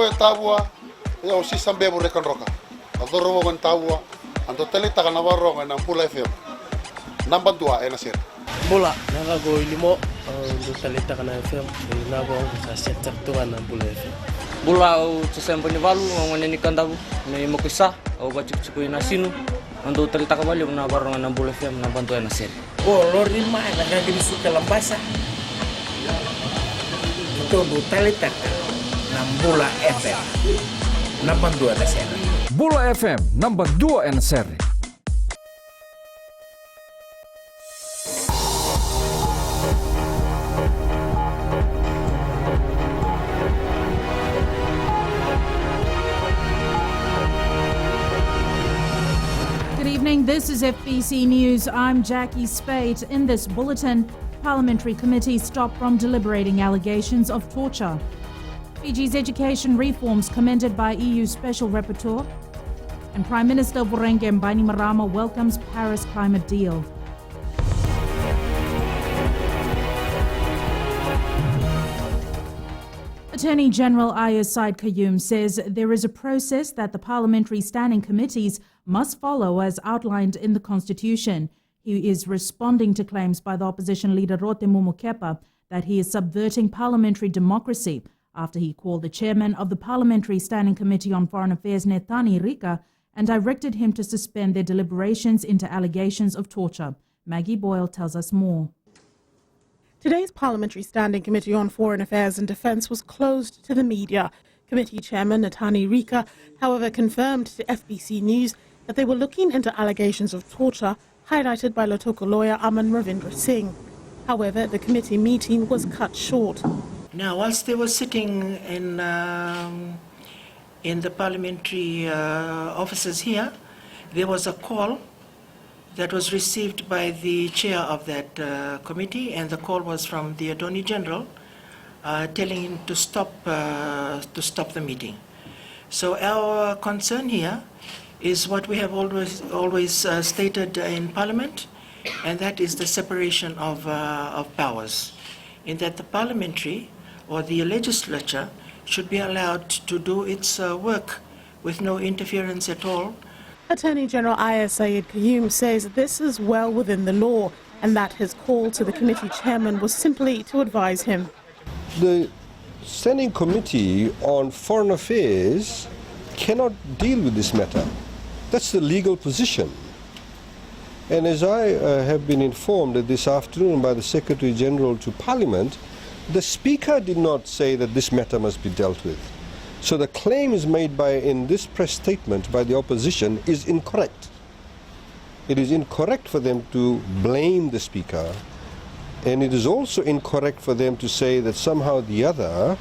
e tabua e o si sambe mo rekanroka adoro mo tabua ando tele takana waronga na Bula FM namba 2 e na sir Bula na go ilimo ando tele takana FM na go sa sector to na Bula FM Bula o tsempo ni valu ngone ni kandabu ni mokisa o bachiku ina sinu ando tele takabali na waronga na Bula FM na bantu na sir o lorima na gagini suka lambasa todo tele takana na Bula FM number 2 na sir Bula FM number 2 na sir. Good evening, this is FBC News. I'm Jackie Spate. In this bulletin, Parliamentary committee stopped from deliberating allegations of torture. Fiji's education reforms commended by EU Special Rapporteur. And Prime Minister Vorenge Bainimarama welcomes Paris climate deal. Attorney General Ayers Said Qayyum says there is a process that the parliamentary standing committees must follow as outlined in the Constitution. He is responding to claims by the opposition leader Rote Mumukepa that he is subverting parliamentary democracy after he called the chairman of the Parliamentary Standing Committee on Foreign Affairs, Nethani Rika, and directed him to suspend their deliberations into allegations of torture. Maggie Boyle tells us more. Today's Parliamentary Standing Committee on Foreign Affairs and Defence was closed to the media. Committee Chairman Nethani Rika, however, confirmed to FBC News that they were looking into allegations of torture highlighted by Lotoko lawyer Aman Ravindra Singh. However, the committee meeting was cut short. Now, whilst they were sitting in the parliamentary offices here, there was a call that was received by the chair of that committee, and the call was from the Attorney General telling him to stop the meeting. So our concern here is what we have always stated in Parliament, and that is the separation of powers, in that the parliamentary or the legislature should be allowed to do its work with no interference at all. Attorney General Ayers Said Qayyum says this is well within the law and that his call to the committee chairman was simply to advise him. The Standing Committee on Foreign Affairs cannot deal with this matter. That's the legal position. And as I have been informed this afternoon by the Secretary General to Parliament, the Speaker did not say that this matter must be dealt with. So the claims made in this press statement by the opposition is incorrect. It is incorrect for them to blame the Speaker, and it is also incorrect for them to say that somehow or the other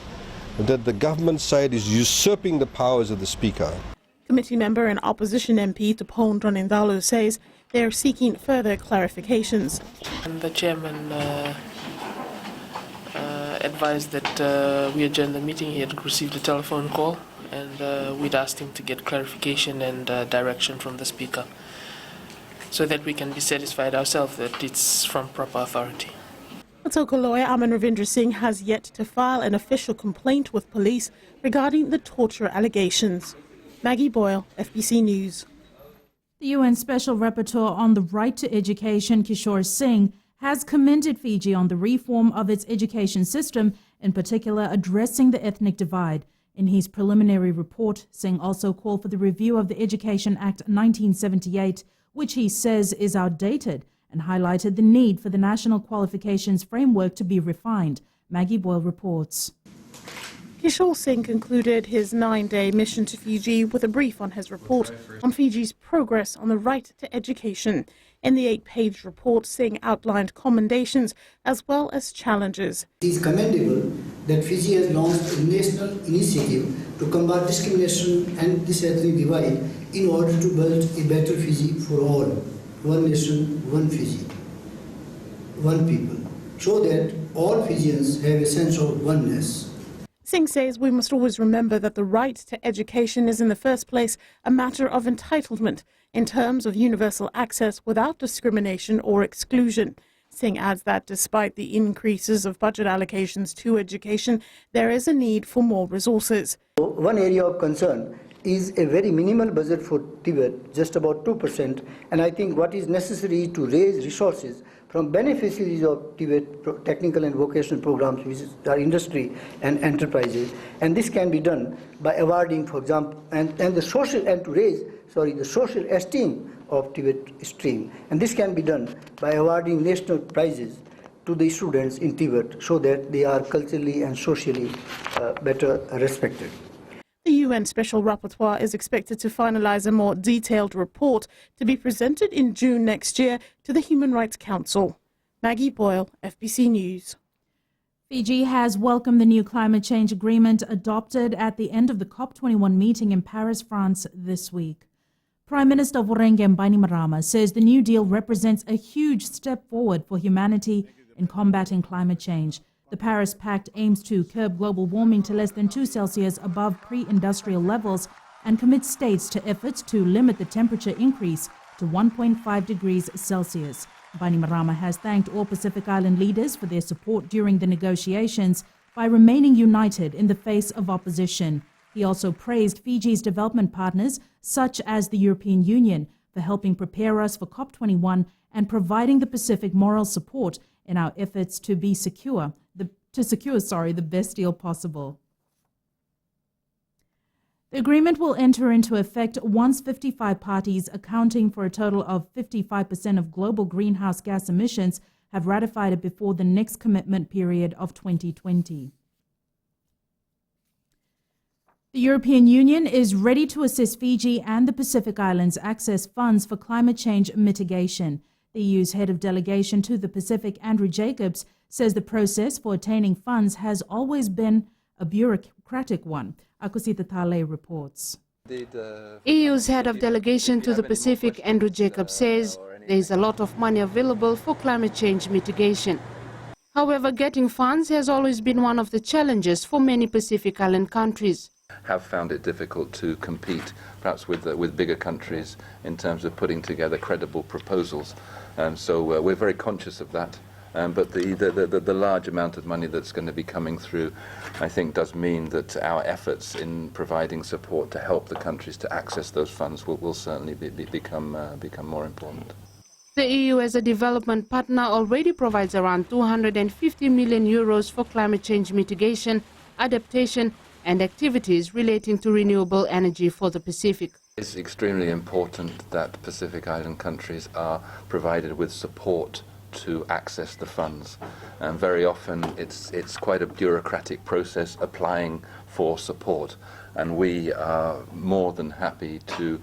that the government side is usurping the powers of the Speaker. Committee member and opposition MP Tupon Dronindalo says they are seeking further clarifications. And the chairman advised that we adjourn the meeting. He had received a telephone call, and we'd asked him to get clarification and direction from the Speaker so that we can be satisfied ourselves that it's from proper authority. Lotoko lawyer Aman Ravindra Singh has yet to file an official complaint with police regarding the torture allegations. Maggie Boyle, FBC News. The UN Special Rapporteur on the Right to Education, Kishore Singh, has commended Fiji on the reform of its education system, in particular addressing the ethnic divide. In his preliminary report, Singh also called for the review of the Education Act 1978, which he says is outdated, and highlighted the need for the National Qualifications Framework to be refined. Maggie Boyle reports. Kishore Singh concluded his 9-day mission to Fiji with a brief on his report on Fiji's progress on the right to education. In the 8-page report, Singh outlined commendations as well as challenges. It is commendable that Fiji has launched a national initiative to combat discrimination and this ethnic divide in order to build a better Fiji for all. One nation, one Fiji, one people. So that all Fijians have a sense of oneness. Singh says we must always remember that the right to education is in the first place a matter of entitlement in terms of universal access without discrimination or exclusion. Singh adds that despite the increases of budget allocations to education, there is a need for more resources. One area of concern is a very minimal budget for Tibet, just about 2%, and I think what is necessary to raise resources from beneficiaries of Tibet technical and vocational programs, which are industry and enterprises, and this can be done by awarding, for example, and to raise the social esteem of Tibet stream, and this can be done by awarding national prizes to the students in Tibet so that they are culturally and socially better respected. The UN Special Rapporteur is expected to finalize a more detailed report to be presented in June next year to the Human Rights Council. Maggie Boyle, FBC News. Fiji has welcomed the new climate change agreement adopted at the end of the COP21 meeting in Paris, France this week. Prime Minister Vorenge Bainimarama says the new deal represents a huge step forward for humanity in combating climate change. The Paris Pact aims to curb global warming to less than 2 Celsius above pre-industrial levels and commits states to efforts to limit the temperature increase to 1.5 degrees Celsius. Bainimarama has thanked all Pacific Island leaders for their support during the negotiations by remaining united in the face of opposition. He also praised Fiji's development partners, such as the European Union, for helping prepare us for COP21 and providing the Pacific moral support in our efforts to secure the best deal possible. The agreement will enter into effect once 55 parties, accounting for a total of 55% of global greenhouse gas emissions, have ratified it before the next commitment period of 2020. The European Union is ready to assist Fiji and the Pacific Islands access funds for climate change mitigation. The EU's head of delegation to the Pacific, Andrew Jacobs, says the process for attaining funds has always been a bureaucratic one. Akosita Tale reports. EU's head of delegation to the Pacific, Andrew Jacobs, says there is a lot of money available for climate change mitigation. However, getting funds has always been one of the challenges for many Pacific Island countries. Have found it difficult to compete perhaps with bigger countries in terms of putting together credible proposals. So we're very conscious of that. But the large amount of money that's going to be coming through, I think, does mean that our efforts in providing support to help the countries to access those funds will certainly become more important. The EU as a development partner already provides around 250 million euros for climate change mitigation, adaptation and activities relating to renewable energy for the Pacific. It's extremely important that Pacific Island countries are provided with support to access the funds. And very often it's quite a bureaucratic process applying for support. And we are more than happy to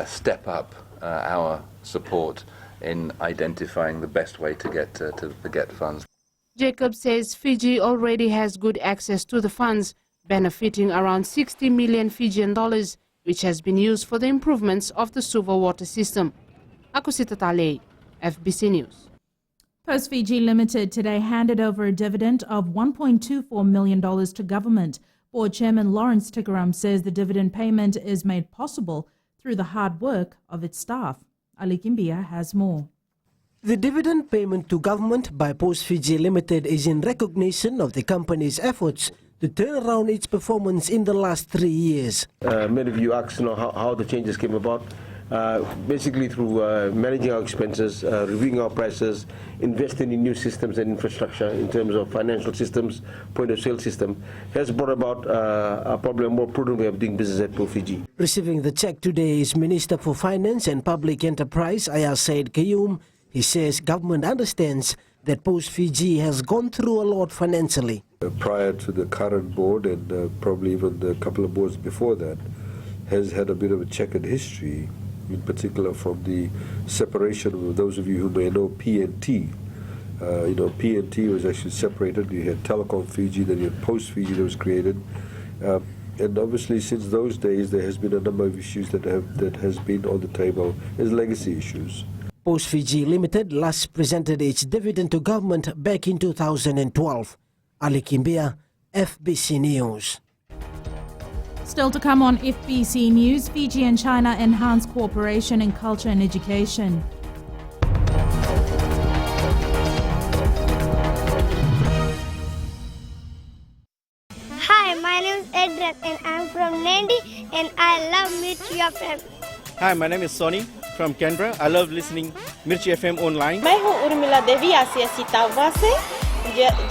step up our support in identifying the best way to get funds. Jacob says Fiji already has good access to the funds, benefiting around 60 million Fijian dollars, which has been used for the improvements of the Suva water system. Akosita Tale, FBC News. Post Fiji Limited today handed over a dividend of $1.24 million to government. Board Chairman Lawrence Tikaram says the dividend payment is made possible through the hard work of its staff. Ali Kimbia has more. The dividend payment to government by Post Fiji Limited is in recognition of the company's efforts to turn around its performance in the last 3 years. Many of you asked how the changes came about. Basically through managing our expenses, reviewing our prices, investing in new systems and infrastructure in terms of financial systems, point of sale system, has brought about probably a more prudent way of doing business at Post Fiji. Receiving the check today is Minister for Finance and Public Enterprise, Ayaz Said Kayum. He says government understands that Post Fiji has gone through a lot financially. Prior to the current board and probably even the couple of boards before that, has had a bit of a checkered history, in particular from the separation of those of you who may know PNT. PNT was actually separated. You had Telecom Fiji, then you had Post Fiji that was created. And obviously since those days there has been a number of issues that has been on the table as legacy issues. Post Fiji Limited last presented its dividend to government back in 2012. Ali Kimbia, FBC News. Still to come on FBC News, Fiji and China enhance cooperation in culture and education. Hi, my name is Edred and I'm Andy and I love Mirchi FM. Hi, my name is Sonny from Canberra. I love listening Mirchi FM online. मैं हूँ उर्मिला देवी आसियासी तावा से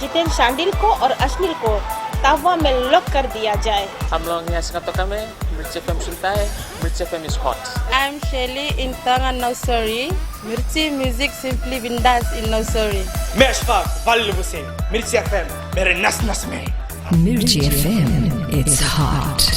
जितेन शांडिल को और अश्निल को तावा में lock कर दिया जाए. हम लोग यहाँ से कतो कमे मिर्ची एफएम सुनता है. मिर्ची FM is hot. I'm Shelly in Tanga Nursery. Mirchi music simply bindas in nursery. मैं अशफाक वालिद हुसैन मिर्ची एफएम मेरे नस नस में. Mirchi FM, it's hot.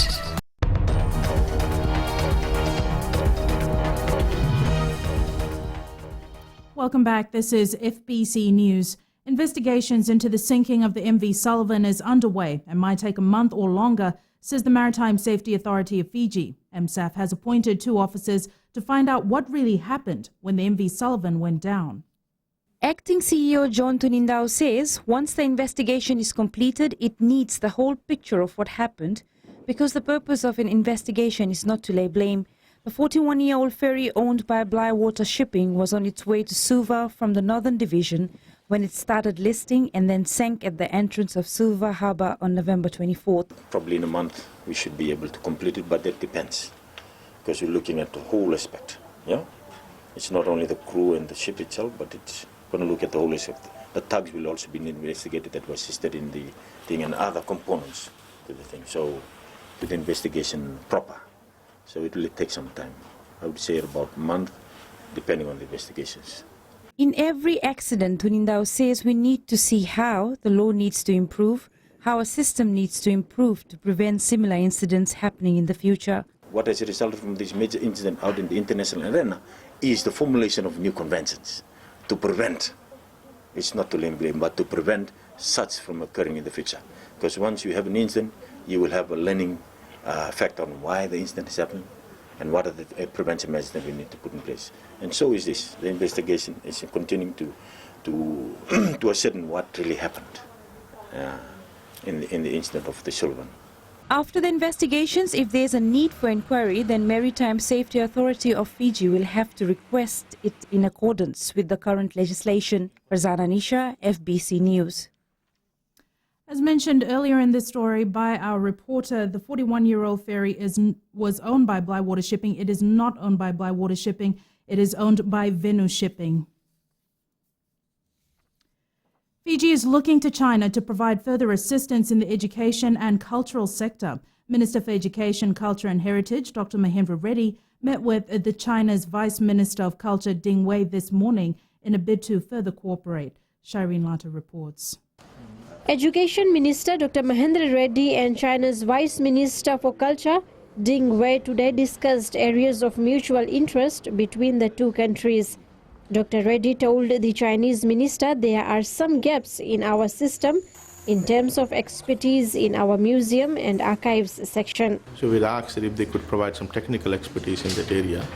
Welcome back. This is FBC News. Investigations into the sinking of the MV Sullivan is underway and might take a month or longer, says the Maritime Safety Authority of Fiji. MSAF has appointed 2 officers to find out what really happened when the MV Sullivan went down. Acting CEO John Tunindao says once the investigation is completed, it needs the whole picture of what happened because the purpose of an investigation is not to lay blame. The 41-year-old ferry owned by Blywater Shipping was on its way to Suva from the Northern Division when it started listing and then sank at the entrance of Suva Harbour on November 24th. Probably in a month we should be able to complete it, but that depends because we're looking at the whole aspect. Yeah, it's not only the crew and the ship itself, but it's going to look at the whole aspect. The tugs will also be investigated that were assisted in the thing and other components to the thing. So, with the investigation proper. So it will take some time. I would say about a month, depending on the investigations. In every accident, Tunindao says we need to see how the law needs to improve, how a system needs to improve to prevent similar incidents happening in the future. What has resulted from this major incident out in the international arena is the formulation of new conventions to prevent, it's not to blame, but to prevent such from occurring in the future. Because once you have an incident, you will have a learning effect on why the incident is happening and what are the prevention measures that we need to put in place. And so is this. The investigation is continuing to ascertain what really happened in the incident of the Sullivan. After the investigations, if there's a need for inquiry, then Maritime Safety Authority of Fiji will have to request it in accordance with the current legislation. Razana Nisha, FBC News. As mentioned earlier in this story by our reporter, the 41-year-old ferry was owned by Blywater Shipping. It is not owned by Blywater Shipping. It is owned by Venu Shipping. Fiji is looking to China to provide further assistance in the education and cultural sector. Minister for Education, Culture and Heritage, Dr. Mahendra Reddy, met with the China's Vice Minister of Culture, Ding Wei, this morning in a bid to further cooperate. Shireen Lata reports. Education Minister Dr. Mahendra Reddy and China's Vice Minister for Culture, Ding Wei, today discussed areas of mutual interest between the two countries. Dr. Reddy told the Chinese minister there are some gaps in our system in terms of expertise in our museum and archives section. So we asked if they could provide some technical expertise in that area,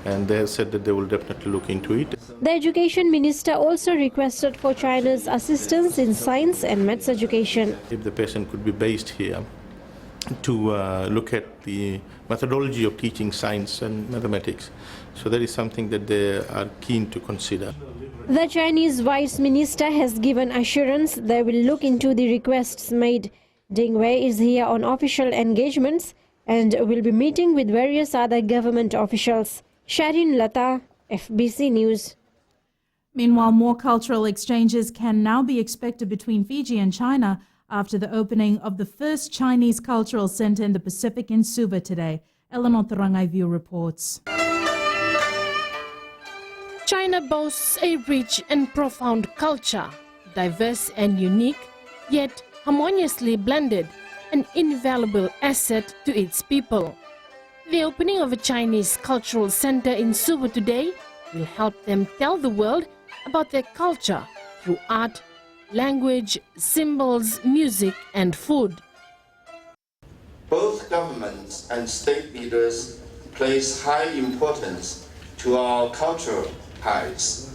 and they said that they will definitely look into it. The education minister also requested for China's assistance in science and maths education. If the person could be based here to look at the methodology of teaching science and mathematics. So that is something that they are keen to consider. The Chinese Vice Minister has given assurance they will look into the requests made. Ding Wei is here on official engagements and will be meeting with various other government officials. Sharin Lata, FBC News. Meanwhile, more cultural exchanges can now be expected between Fiji and China after the opening of the first Chinese Cultural Center in the Pacific in Suva today. Eleanor Tarangai reports. China boasts a rich and profound culture, diverse and unique, yet harmoniously blended, an invaluable asset to its people. The opening of a Chinese Cultural Center in Suva today will help them tell the world about their culture through art, language, symbols, music and food. Both governments and state leaders place high importance to our cultural ties.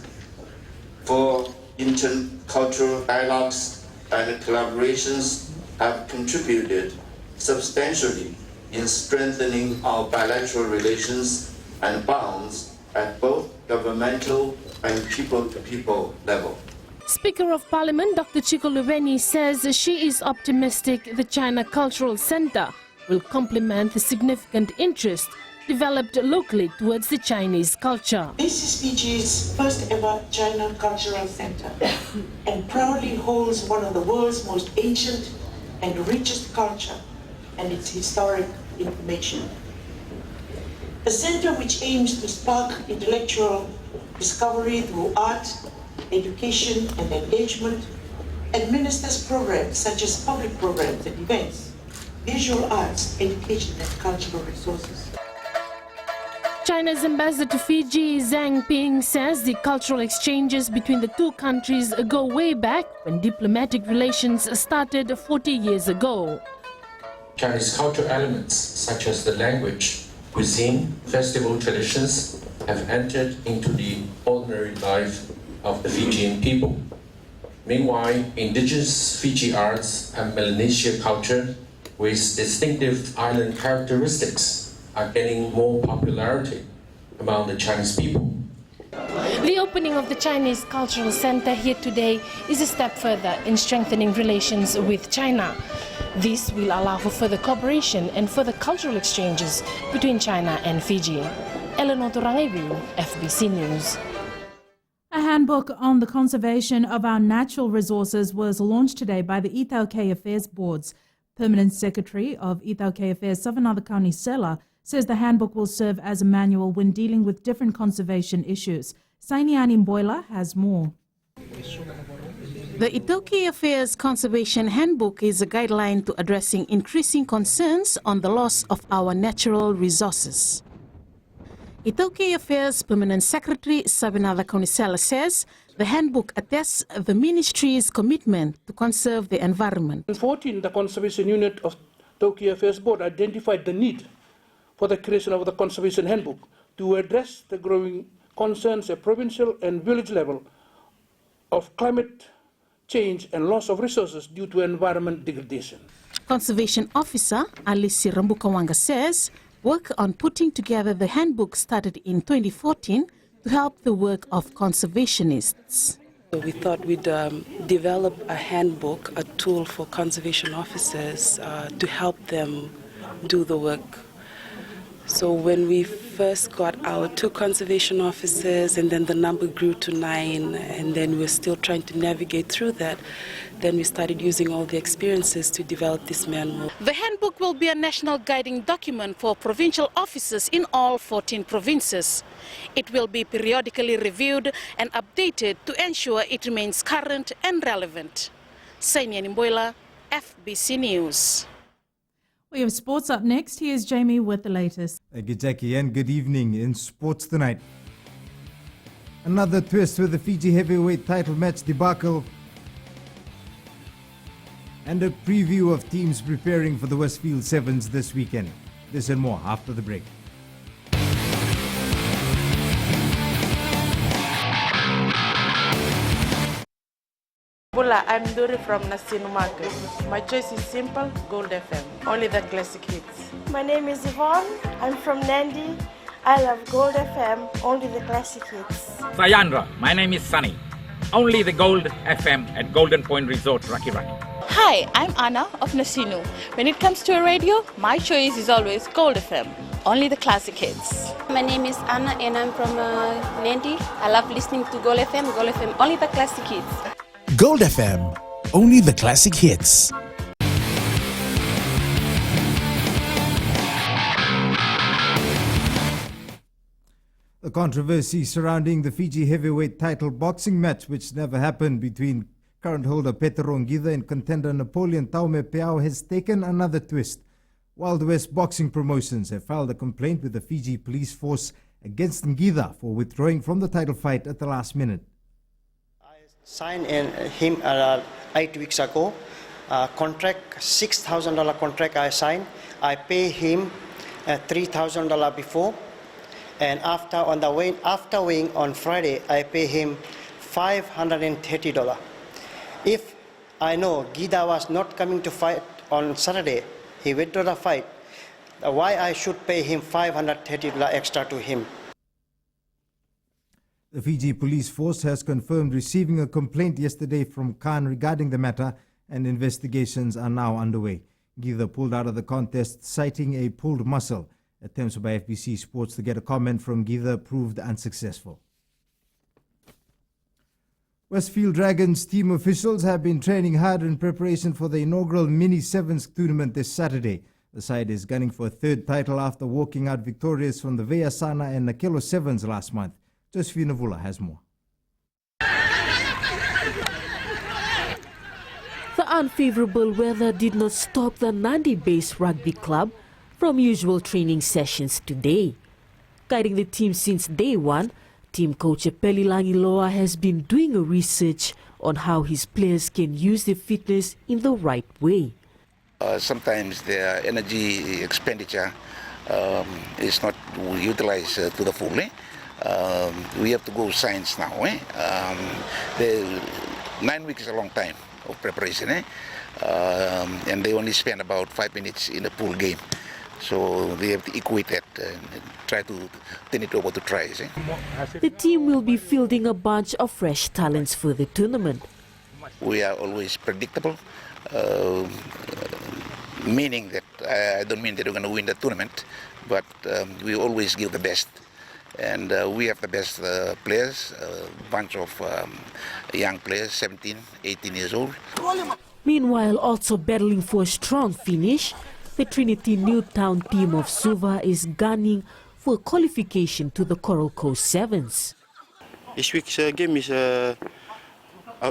For intercultural dialogues and collaborations have contributed substantially in strengthening our bilateral relations and bonds at both governmental and people-to-people level. Speaker of Parliament Dr. Chico Luveni says she is optimistic the China Cultural Center will complement the significant interest developed locally towards the Chinese culture. This is Fiji's first ever China Cultural Center and proudly holds one of the world's most ancient and richest culture and its historic information. A center which aims to spark intellectual discovery through art, education and engagement, administers programs such as public programs and events, visual arts, education and cultural resources. China's ambassador to Fiji, Zhang Ping, says the cultural exchanges between the two countries go way back when diplomatic relations started 40 years ago. Chinese cultural elements such as the language, cuisine, festival traditions have entered into the ordinary life of the Fijian people. Meanwhile, indigenous Fiji arts and Melanesia culture with distinctive island characteristics are gaining more popularity among the Chinese people. The opening of the Chinese Cultural Center here today is a step further in strengthening relations with China. This will allow for further cooperation and further cultural exchanges between China and Fiji. Eleanor Turangawi, FBC News. A handbook on the conservation of our natural resources was launched today by the Itaukei Affairs Board's Permanent Secretary of Itaukei Affairs, Savanatha Kaunisela, says the handbook will serve as a manual when dealing with different conservation issues. Sainiani Mboila has more. The Itaukei Affairs Conservation Handbook is a guideline to addressing increasing concerns on the loss of our natural resources. Itaukei Affairs Permanent Secretary Savanatha Kaunisela says the handbook attests the ministry's commitment to conserve the environment. In 2014, the Conservation Unit of Itaukei Affairs Board identified the need for the creation of the Conservation Handbook to address the growing concerns at provincial and village level of climate change and loss of resources due to environment degradation. Conservation Officer Alice Rambukawanga says work on putting together the handbook started in 2014 to help the work of conservationists. We thought we'd develop a handbook, a tool for conservation officers to help them do the work. So when we first got our 2 conservation officers and then the number grew to 9 and then we're still trying to navigate through that, then we started using all the experiences to develop this manual. The handbook will be a national guiding document for provincial officers in all 14 provinces. It will be periodically reviewed and updated to ensure it remains current and relevant. Sainiani Mboila, FBC News. We have sports up next. Here's Jamie with the latest. Thank you, Jackie, and good evening. In sports tonight, another twist with the Fiji heavyweight title match debacle and a preview of teams preparing for the Westfield Sevens this weekend. This and more after the break. Bula, I'm Dori from Nasinu Market. My choice is simple, Gold FM. Only the classic hits. My name is Yvonne. I'm from Nandi. I love Gold FM, only the classic hits. Sayandra, my name is Sunny. Only the Gold FM at Golden Point Resort, Raki Raki. Hi, I'm Anna of Nasinu. When it comes to a radio, my choice is always Gold FM. Only the classic hits. My name is Anna and I'm from Nandi. I love listening to Gold FM, only the classic hits. Gold FM, only the classic hits. The controversy surrounding the Fiji heavyweight title boxing match, which never happened, between current holder Petero Ngida and contender Napoleon Taume Peao, has taken another twist. Wild West Boxing Promotions have filed a complaint with the Fiji police force against Ngida for withdrawing from the title fight at the last minute. Signed him 8 weeks ago. Contract, $6,000 contract I signed. I pay him $3,000 before, and after weighing on Friday, I pay him $530. If I know Gida was not coming to fight on Saturday, he withdrew the fight, why I should pay him $530 extra to him? The Fiji police force has confirmed receiving a complaint yesterday from Khan regarding the matter, and investigations are now underway. Githa pulled out of the contest, citing a pulled muscle. Attempts by FBC Sports to get a comment from Githa proved unsuccessful. Westfield Dragons team officials have been training hard in preparation for the inaugural Mini Sevens tournament this Saturday. The side is gunning for a third title after walking out victorious from the Veyasana and Nakelo Sevens last month. Josephine Vula has more. The unfavorable weather did not stop the Nandi-based rugby club from usual training sessions today. Guiding the team since day one, team coach Peli Langiloa has been doing a research on how his players can use their fitness in the right way. Sometimes their energy expenditure is not utilized to the full. We have to go science now. 9 weeks is a long time of preparation, and they only spend about 5 minutes in a pool game. So they have to equate that and try to turn it over to tries. The team will be fielding a bunch of fresh talents for the tournament. We are always predictable, meaning that I don't mean that we're going to win the tournament, but we always give the best. And we have the best players, a bunch of young players, 17, 18 years old. Meanwhile, also battling for a strong finish, the Trinity Newtown team of Suva is gunning for qualification to the Coral Coast Sevens. This week's game is, our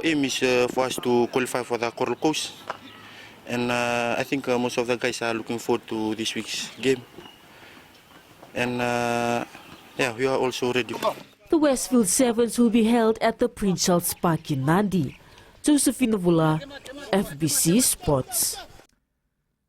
aim is for us to qualify for the Coral Coast. And I think most of the guys are looking forward to this week's game. And yeah, we are also ready. The Westfield Sevens will be held at the Prince Charles Park in Nandi. Josephine Vula, FBC Sports.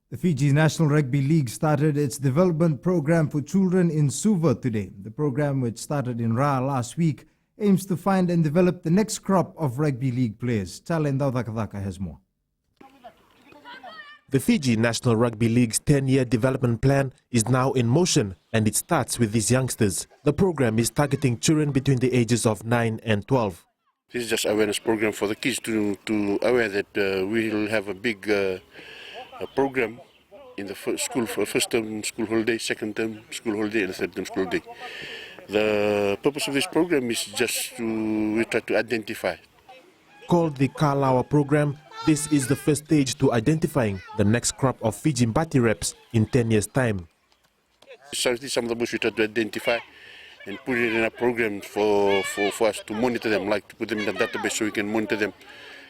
The Fiji National Rugby League started its development program for children in Suva today. The program, which started in Ra last week, aims to find and develop the next crop of rugby league players. Chalendau Dakadaka has more. The Fiji National Rugby League's 10-year development plan is now in motion, and it starts with these youngsters. The program is targeting children between the ages of 9 and 12. This is just awareness program for the kids to aware that we will have a big program in the first term school holiday, second term school holiday, and third term school holiday. The purpose of this program is just we try to identify. Called the Kalawa program, this is the first stage to identifying the next crop of Fiji Mbati reps in 10 years' time. So these are some of the bush we try to identify and put it in a program for us to monitor them, like to put them in a database so we can monitor them.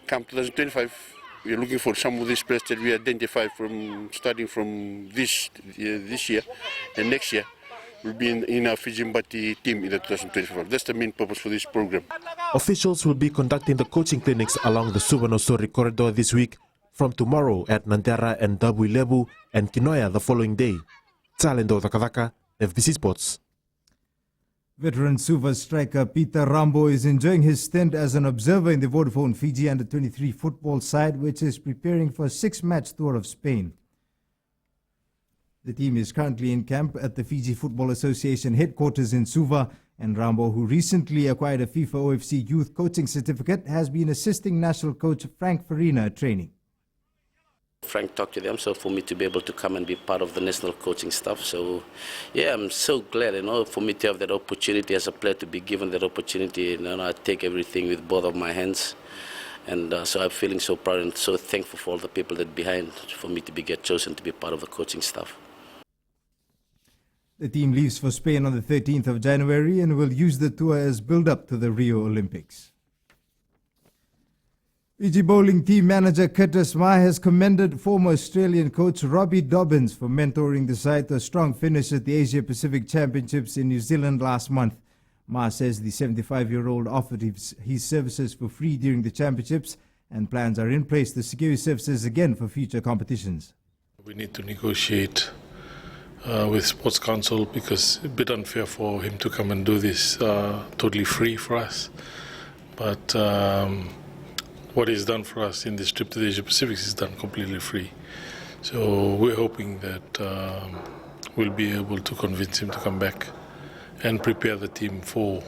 Come 2025, we are looking for some of these players that we identify from starting from this year and next year. Will be in our Fiji Mbati team in the 2025. That's the main purpose for this program. Officials will be conducting the coaching clinics along the Suvarnosori corridor this week, from tomorrow at Nantera and Dabuilebu and Kinoya the following day. Chalendo Takadaka, FBC Sports. Veteran Suva striker Peter Rambo is enjoying his stint as an observer in the Vodafone Fiji Under-23 football side, which is preparing for a 6-match tour of Spain. The team is currently in camp at the Fiji Football Association headquarters in Suva, and Rambo, who recently acquired a FIFA OFC youth coaching certificate, has been assisting national coach Frank Farina at training. Frank talked to them, so for me to be able to come and be part of the national coaching staff. So, yeah, I'm so glad, for me to have that opportunity as a player, to be given that opportunity. I take everything with both of my hands. And so I'm feeling so proud and so thankful for all the people that behind for me to get chosen to be part of the coaching staff. The team leaves for Spain on the 13th of January and will use the tour as build-up to the Rio Olympics. Fiji bowling team manager Curtis Ma has commended former Australian coach Robbie Dobbins for mentoring the side to a strong finish at the Asia Pacific Championships in New Zealand last month. Ma says the 75-year-old offered his services for free during the championships, and plans are in place to secure his services again for future competitions. We need to negotiate with Sports Council, because it's a bit unfair for him to come and do this totally free for us. But what he's done for us in this trip to the Asia Pacific is done completely free. So we're hoping that we'll be able to convince him to come back and prepare the team for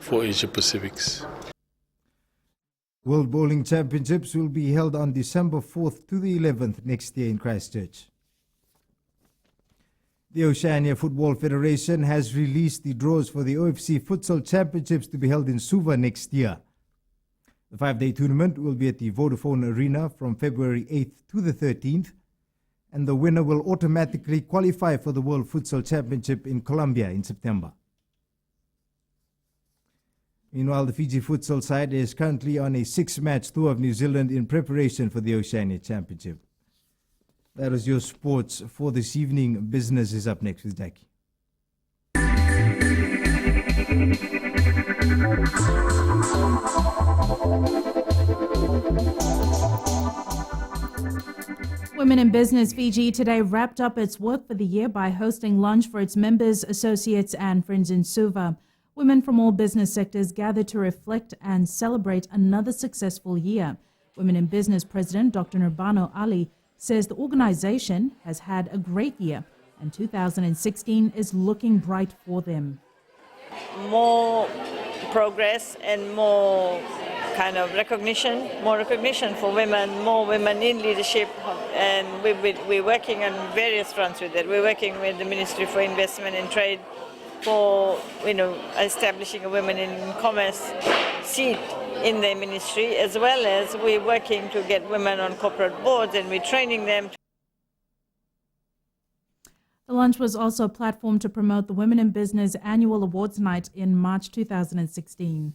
Asia Pacifics. World Bowling Championships will be held on December 4th to the 11th next year in Christchurch. The Oceania Football Federation has released the draws for the OFC Futsal Championships to be held in Suva next year. The 5-day tournament will be at the Vodafone Arena from February 8th to the 13th, and the winner will automatically qualify for the World Futsal Championship in Colombia in September. Meanwhile, the Fiji futsal side is currently on a 6-match tour of New Zealand in preparation for the Oceania Championship. That is your sports for this evening. Business is up next with Jackie. Women in Business Fiji today wrapped up its work for the year by hosting lunch for its members, associates and friends in Suva. Women from all business sectors gathered to reflect and celebrate another successful year. Women in Business President Dr. Nurbano Ali says the organization has had a great year and 2016 is looking bright for them. More progress and more kind of more recognition for women, more women in leadership, and we're working on various fronts with it. We're working with the Ministry for Investment and Trade for establishing a women in commerce seat in their ministry, as well as we're working to get women on corporate boards, and we're training them. The lunch was also a platform to promote the Women in Business Annual Awards Night in March 2016.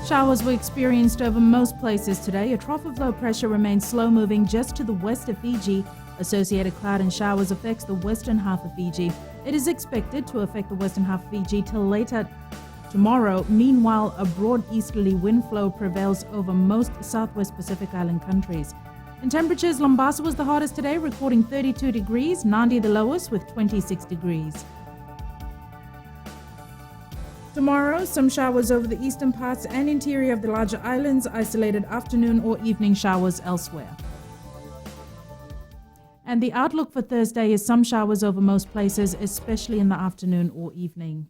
Showers were experienced over most places today. A trough of low pressure remains slow-moving just to the west of Fiji. Associated cloud and showers affects the western half of Fiji. It is expected to affect the western half of Fiji till later tomorrow. Meanwhile, a broad easterly wind flow prevails over most southwest Pacific Island countries. In temperatures, Lombasa was the hottest today, recording 32 degrees. Nandi the lowest with 26 degrees. Tomorrow, some showers over the eastern parts and interior of the larger islands, isolated afternoon or evening showers elsewhere. And the outlook for Thursday is some showers over most places, especially in the afternoon or evening.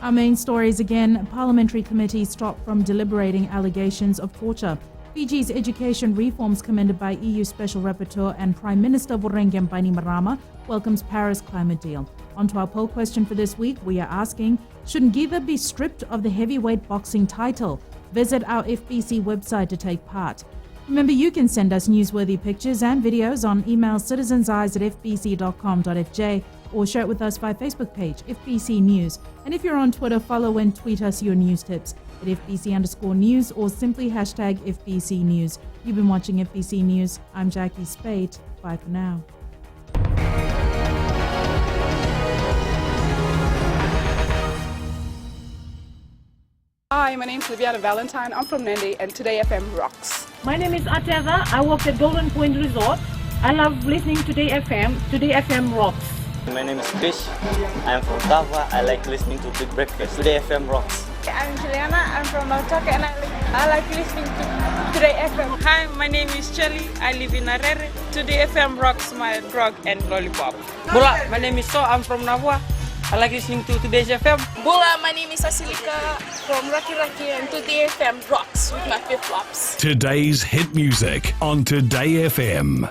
Our main stories again. A parliamentary committee stopped from deliberating allegations of torture. Fiji's education reforms commended by EU Special Rapporteur and Prime Minister Vorengen Bainimarama welcomes Paris climate deal. On to our poll question for this week, we are asking, should Ngitha be stripped of the heavyweight boxing title? Visit our FBC website to take part. Remember, you can send us newsworthy pictures and videos on email citizenseyes@fbc.com.fj or share it with us via Facebook page, FBC News. And if you're on Twitter, follow and tweet us your news tips at FBC_news or simply hashtag FBC News. You've been watching FBC News. I'm Jackie Spade. Bye for now. Hi, my name's Liviana Valentine. I'm from Nandi and Today FM rocks. My name is Ateva. I work at Golden Point Resort. I love listening to Today FM. Today FM rocks. My name is Krish. I'm from Tava. I like listening to Big Breakfast. Today FM rocks. I'm Juliana. I'm from Lautoka and I like listening to Today FM. Hi, my name is Chelly. I live in Arere. Today FM rocks my drug and lollipop. Bula, my name is So. I'm from Navua. I like listening to Today's FM. Bula, my name is Asilika from Raki Raki and Today FM rocks with my flip-flops. Today's hit music on Today FM.